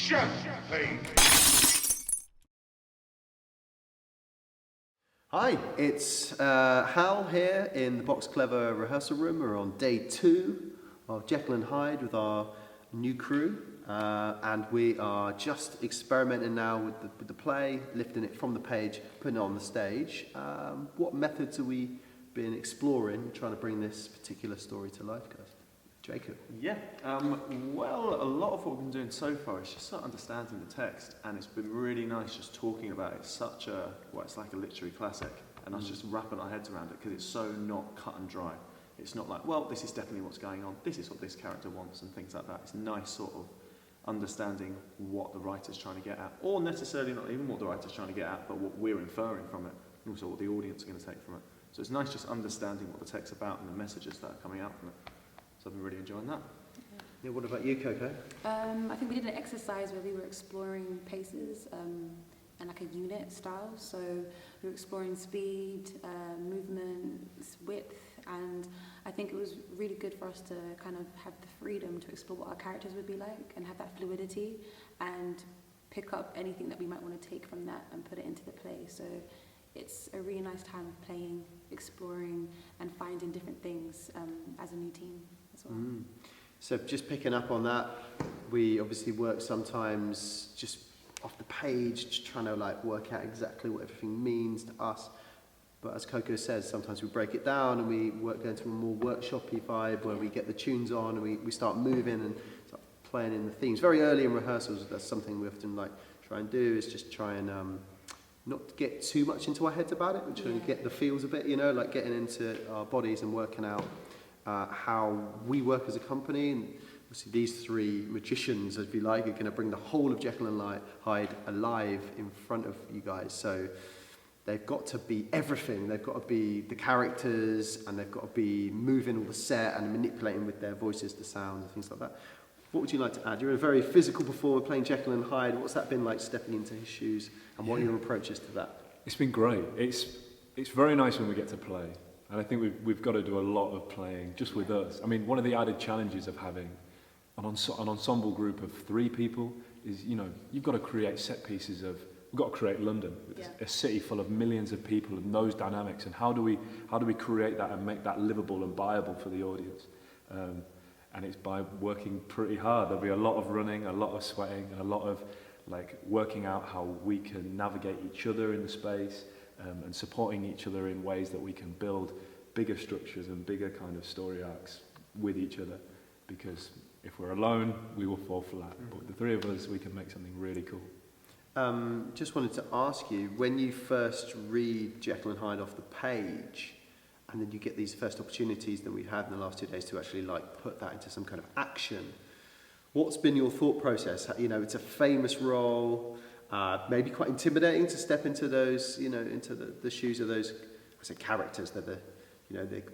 Just please. Hi, it's Hal here in the Box Clever rehearsal room. We're on day 2 of Jekyll and Hyde with our new crew, and we are just experimenting now with the play, lifting it from the page, putting it on the stage. What methods are we been exploring, trying to bring this particular story to life, guys? Jacob? Yeah, well, a lot of what we've been doing so far is just sort of understanding the text, and it's been really nice just talking about it. It's such a, well, it's like a literary classic, and us just wrapping our heads around it, because it's so not cut and dry. It's not like, well, this is definitely what's going on, this is what this character wants, and things like that. It's nice sort of understanding what the writer's trying to get at, or necessarily not even what the writer's trying to get at, but what we're inferring from it, and also what the audience are going to take from it. So it's nice just understanding what the text's about and the messages that are coming out from it. So I've been really enjoying that. Yeah, what about you, Coco? I think we did an exercise where we were exploring paces and like a unit style. So we were exploring speed, movement, width, and I think it was really good for us to kind of have the freedom to explore what our characters would be like and have that fluidity and pick up anything that we might want to take from that and put it into the play. So it's a really nice time of playing, exploring, and finding different things as a new team as well. So just picking up on that, we obviously work sometimes just off the page, just trying to like work out exactly what everything means to us. But as Coco says, sometimes we break it down and we go into a more workshop-y vibe where we get the tunes on and we start moving and start playing in the themes. Very early in rehearsals, that's something we often like try and do, is just try and not get too much into our heads about it, but try and get the feels a bit, you know, like getting into our bodies and working out how we work as a company. And obviously these 3 magicians, if you like, are going to bring the whole of Jekyll and Hyde alive in front of you guys. So they've got to be everything. They've got to be the characters, and they've got to be moving all the set and manipulating with their voices, the sound and things like that. What would you like to add? You're a very physical performer playing Jekyll and Hyde. What's that been like, stepping into his shoes, and what are your approaches to that? It's been great. It's very nice when we get to play, and I think we've got to do a lot of playing just with us. I mean, one of the added challenges of having an ensemble group of 3 people is, you know, you've got to create set pieces of. We've got to create London, a city full of millions of people and those dynamics, and how do we create that and make that livable and viable for the audience? And it's by working pretty hard. There'll be a lot of running, a lot of sweating, and a lot of like working out how we can navigate each other in the space, and supporting each other in ways that we can build bigger structures and bigger kind of story arcs with each other. Because if we're alone, we will fall flat. But with the 3 of us, we can make something really cool. Just wanted to ask you, when you first read Jekyll and Hyde off the page, and then you get these first opportunities that we've had in the last 2 days to actually like put that into some kind of action, what's been your thought process? You know, it's a famous role, maybe quite intimidating to step into those, you know, into the shoes of those, I say characters, they're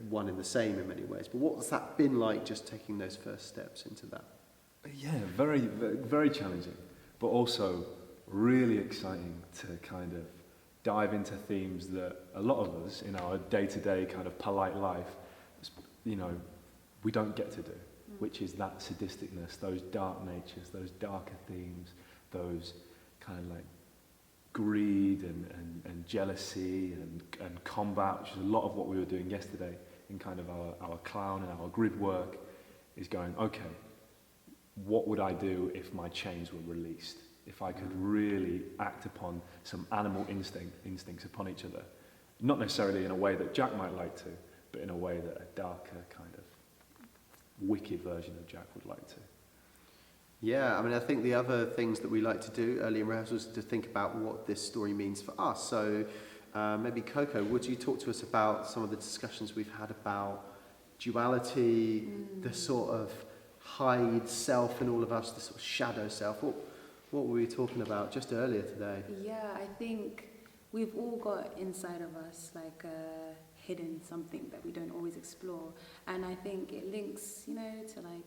one and the same in many ways. But what's that been like, just taking those first steps into that? Yeah, very, very, very challenging, but also really exciting to kind of dive into themes that a lot of us in our day-to-day kind of polite life, you know, we don't get to do, which is that sadisticness, those dark natures, those darker themes, those kind of like greed and jealousy and combat, which is a lot of what we were doing yesterday in kind of our clown and our grid work, is going, okay, what would I do if my chains were released? If I could really act upon some animal instincts upon each other. Not necessarily in a way that Jack might like to, but in a way that a darker kind of wicked version of Jack would like to. Yeah, I mean, I think the other things that we like to do early in rehearsals is to think about what this story means for us. So maybe Coco, would you talk to us about some of the discussions we've had about duality, the sort of Hyde self in all of us, the sort of shadow self? What were we talking about just earlier today? Yeah, I think we've all got inside of us like hidden something that we don't always explore, and I think it links, you know, to like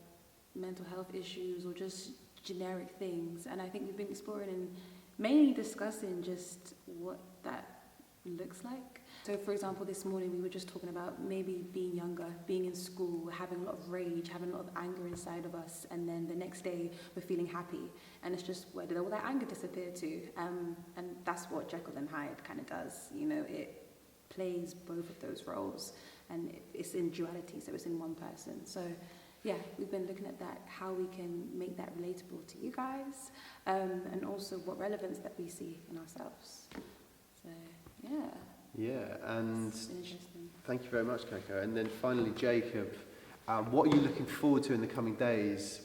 mental health issues or just generic things. And I think we've been exploring and mainly discussing just what that looks like. So for example, this morning we were just talking about maybe being younger, being in school, having a lot of rage, having a lot of anger inside of us, and then the next day we're feeling happy, and it's just, where did all that anger disappear to? And that's what Jekyll and Hyde kind of does. You know, it plays both of those roles, and it's in duality, so it's in one person. So yeah, we've been looking at that, how we can make that relatable to you guys, and also what relevance that we see in ourselves. So yeah. Yeah, and It's been interesting. thank you very much, Coco. And then finally, Jacob, what are you looking forward to in the coming days?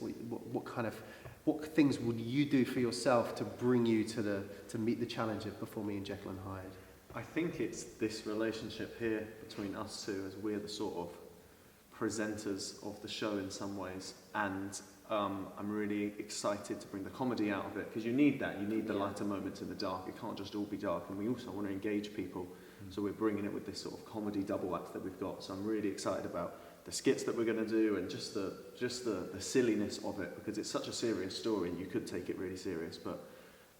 What things would you do for yourself to bring you to meet the challenge of performing in Jekyll and Hyde? I think it's this relationship here between us two, as we're the sort of presenters of the show in some ways, and I'm really excited to bring the comedy out of it, because you need that. You need the lighter moments in the dark. It can't just all be dark, and we also want to engage people. So we're bringing it with this sort of comedy double act that we've got. So I'm really excited about the skits that we're going to do, and just the silliness of it, because it's such a serious story and you could take it really serious, but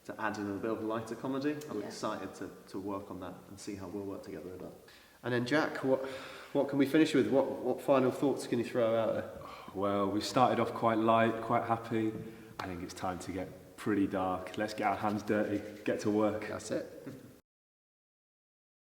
to add in a bit of lighter comedy, I'm excited to work on that and see how we'll work together with that. And then Jack, what can we finish with? What final thoughts can you throw out there? Well, we started off quite light, quite happy. I think it's time to get pretty dark. Let's get our hands dirty, get to work. That's it.